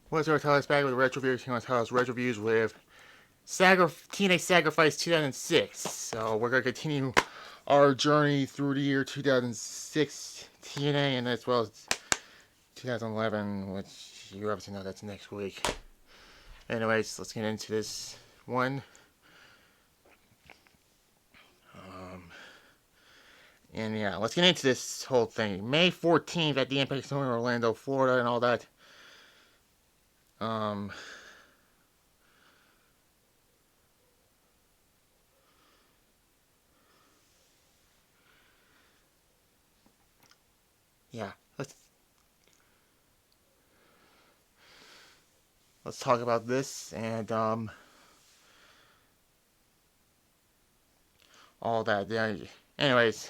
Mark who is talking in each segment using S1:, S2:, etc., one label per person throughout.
S1: What's our tell us back with retro reviews? He wants to tell us retro reviews with TNA Sacrifice 2006. So we're gonna continue our journey through the year 2006 TNA, and as well as 2011, which you obviously know that's next week. Anyways, let's get into this one. And yeah, let's get into this whole thing. May 14th at the Impact Center in Orlando, Florida, and all that. Um, yeah, let's talk about this and all that. Yeah. Anyways,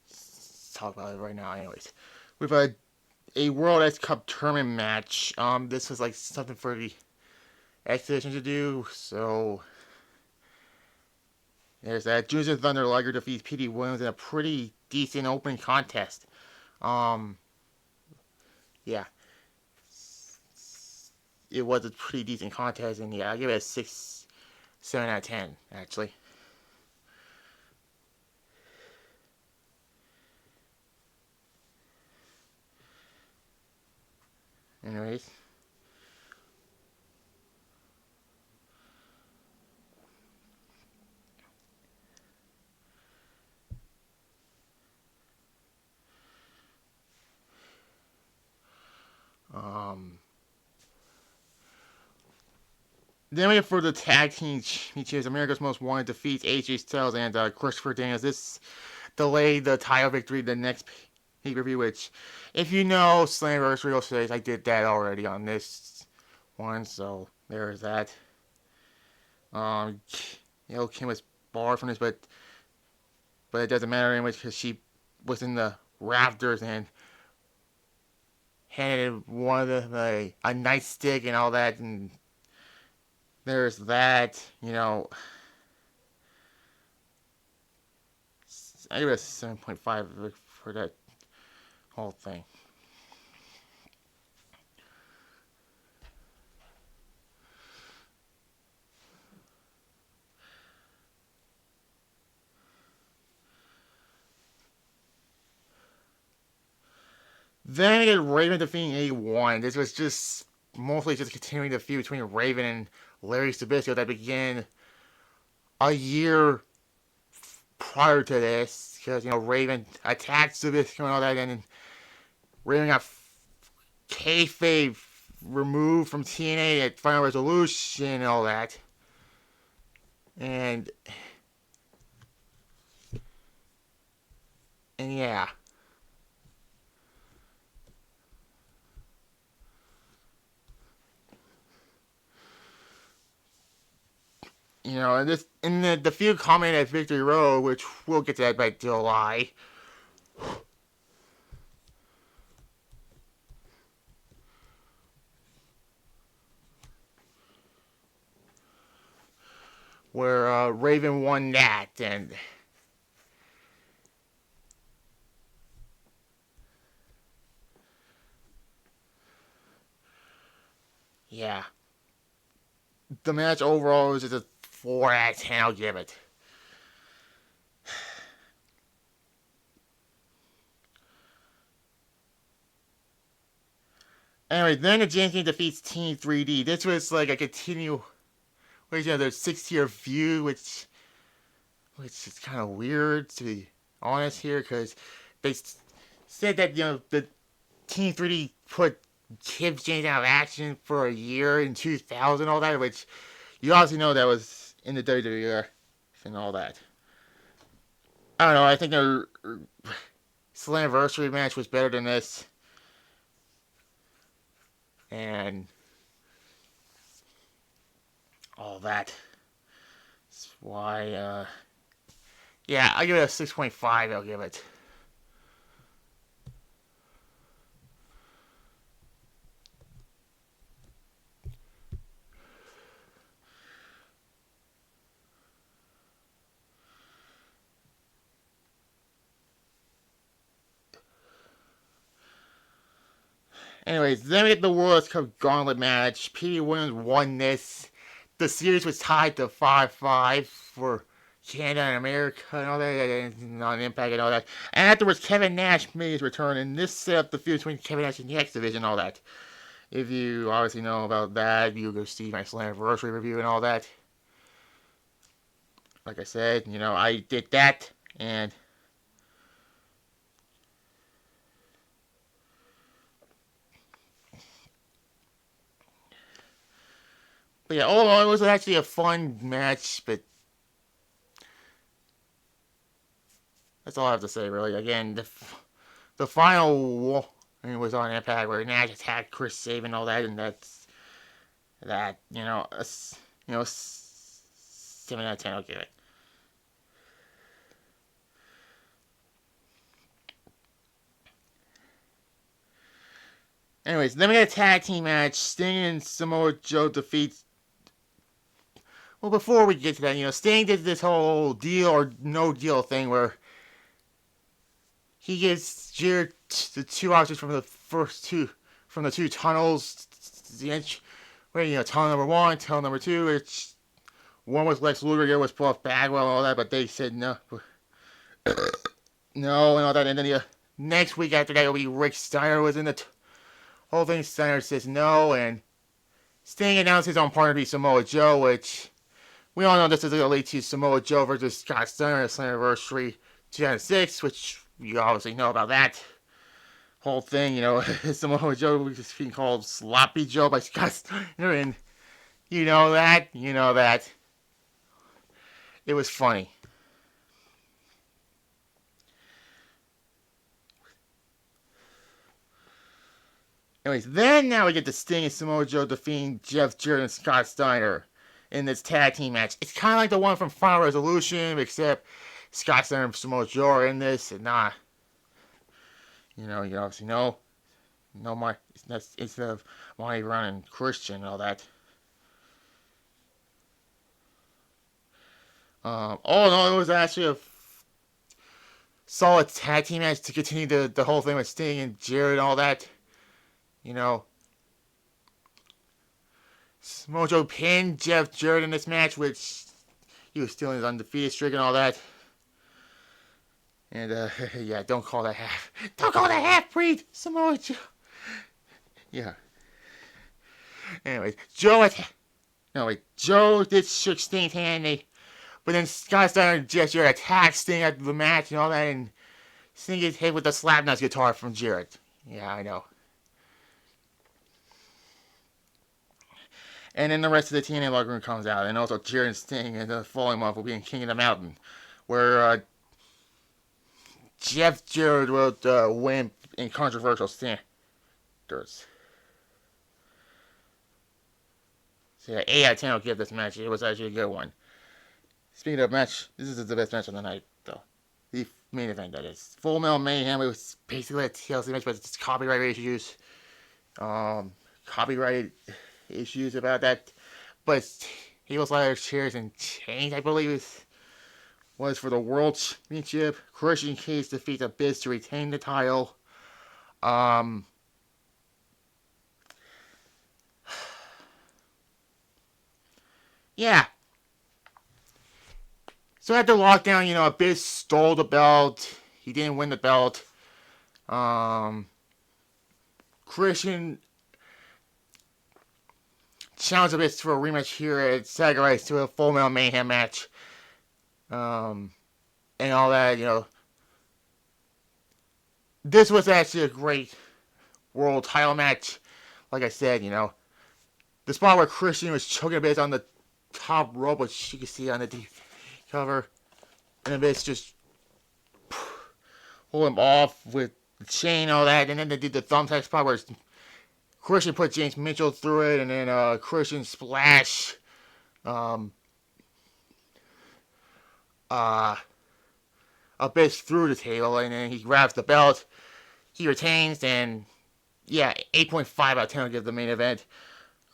S1: let's talk about it right now. Anyways, we've a World X Cup tournament match. This was like something for the X Division to do. So there's that. Junior Thunder Liger defeats P.D. Williams in a pretty decent open contest. Um, yeah, it was a pretty decent contest, and yeah, I give it a 6, 7 out of 10 actually. Anyways. Um, then we have for the tag team championships, America's Most Wanted defeats AJ Styles and Christopher Daniels. This delayed the title victory the next pay-per-view, which, if you know Slammiversary says I did that already on this one, so there's that. Um, Kim was barred from this, but it doesn't matter anyway because she was in the rafters and handed one of a nightstick and all that, and there's that. I give it a 7.5 for that whole thing. Then I get Raven defeating A1. This was just mostly just continuing the feud between Raven and Larry Zbyszko that began a year prior to this. Because, Raven attacked Zbyszko and all that, and Raven got kayfabe removed from TNA at Final Resolution and all that. And yeah. And this in the feud comment at Victory Road, which we'll get to that by July. Where Raven won that, and yeah, the match overall was just a 4 out of 10. I'll give it. Anyway, then the James King defeats Team 3D. This was like a continuation of their 6-year feud, which is kind of weird to be honest here, because they said that the Team 3D put Kip James out of action for a year in 2000, all that, which you obviously know that was in the WWE and all that. I don't know. I think their Slammiversary match was better than this, and all that. That's why, yeah, I'll give it a 6.5. I'll give it. Anyways, then we get the World Cup Gauntlet match. Petey Williams won this. The series was tied to 5-5 for Canada and America and all that, and on Impact and all that. And afterwards, Kevin Nash made his return, and this set up the feud between Kevin Nash and the X Division and all that. If you obviously know about that, you go see my Slammiversary review and all that. Like I said, I did that, and but yeah, all in all, it was actually a fun match, but that's all I have to say, really. Again, the final was on Impact where Nash attacked Chris Sabin and all that, and that 7 out of 10. I'll give it. Anyways, then we got a tag team match. Sting and Samoa Joe defeats. Well, before we get to that, Sting did this whole deal or no deal thing where he gives Jared the two options from the two tunnels. Tunnel number 1, tunnel number 2, which one was Lex Luger, the other was Buff Bagwell and all that, but they said no. No, and all that, and then the next week after that, it'll be Rick Steiner was in the whole thing. Steiner says no, and Sting announced his own partner to be Samoa Joe, which we all know this is going to lead to Samoa Joe versus Scott Steiner at Slammiversary 2006, which you obviously know about that whole thing. Samoa Joe was being called Sloppy Joe by Scott Steiner, and you know that. It was funny. Anyways, then now we get to Sting and Samoa Joe defeating Jeff Jarrett and Scott Steiner in this tag team match. It's kind of like the one from Final Resolution, except Scott Steiner and Samoa Joe are in this, and you obviously know instead of Monty Brown and Christian and all that. All in all, it was actually a solid tag team match to continue the whole thing with Sting and Jarrett and all that. Samoa Joe pinned Jeff Jarrett in this match, which he was still in his undefeated streak and all that. And, yeah, don't call that half-breed Samoa Joe. Yeah. Anyways, Joe did shook Sting's hand, but then Scott Steiner and Jeff Jarrett attacked Sting after the match and all that, and Sting gets hit with the Slapnuts guitar from Jarrett. Yeah, I know. And then the rest of the TNA locker room comes out, and also Jarrett and Sting and the following month will be in King of the Mountain, where Jeff Jarrett will win in controversial standards. So yeah, 8 out of 10 I'll give this match. It was actually a good one. Speaking of match, this is the best match of the night, though. The main event, that is. Full Metal Mayhem. It was basically a TLC match, but it's copyright issues. Copyright issues about that. But Tables, Ladders, Chairs, and Chains, I believe, was for the World Championship. Christian Cage defeats Abyss to retain the title. Yeah. So after lockdown, Abyss stole the belt. He didn't win the belt. Christian challenged Abyss for a rematch here at Sacrifice to a Full Metal Mayhem match. And all that, This was actually a great world title match. Like I said, the spot where Christian was choking Abyss on the top rope, which you can see on the DVD cover, and Abyss just pull him off with the chain and all that, and then they did the thumbtack spot where Christian put James Mitchell through it, and then Christian splash Abyss through the table, and then he grabs the belt. He retains, and yeah, 8.5 out of 10 will give the main event.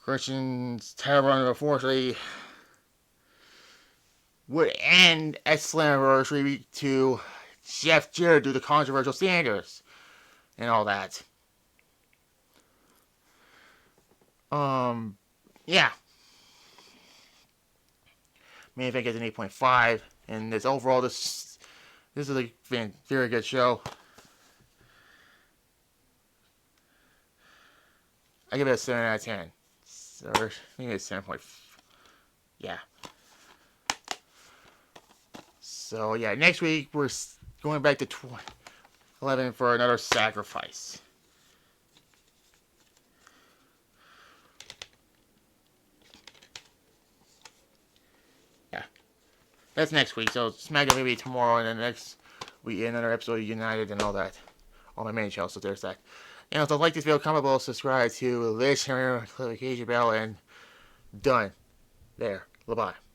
S1: Christian's title run, unfortunately, would end at Slammiversary to Jeff Jarrett due to controversial standards and all that. Yeah. Main event gets an 8.5, and this overall, this is a very good show. I give it a 7 out of 10. Or maybe it's 7. Yeah. So yeah, next week we're going back to 11 for another sacrifice. Yeah, that's next week. So SmackDown maybe tomorrow, and then next week another episode of United and all that on my main channel. So there's that. And if you like this video, comment below, subscribe to this channel, click the notification bell, and done. There. Bye-bye.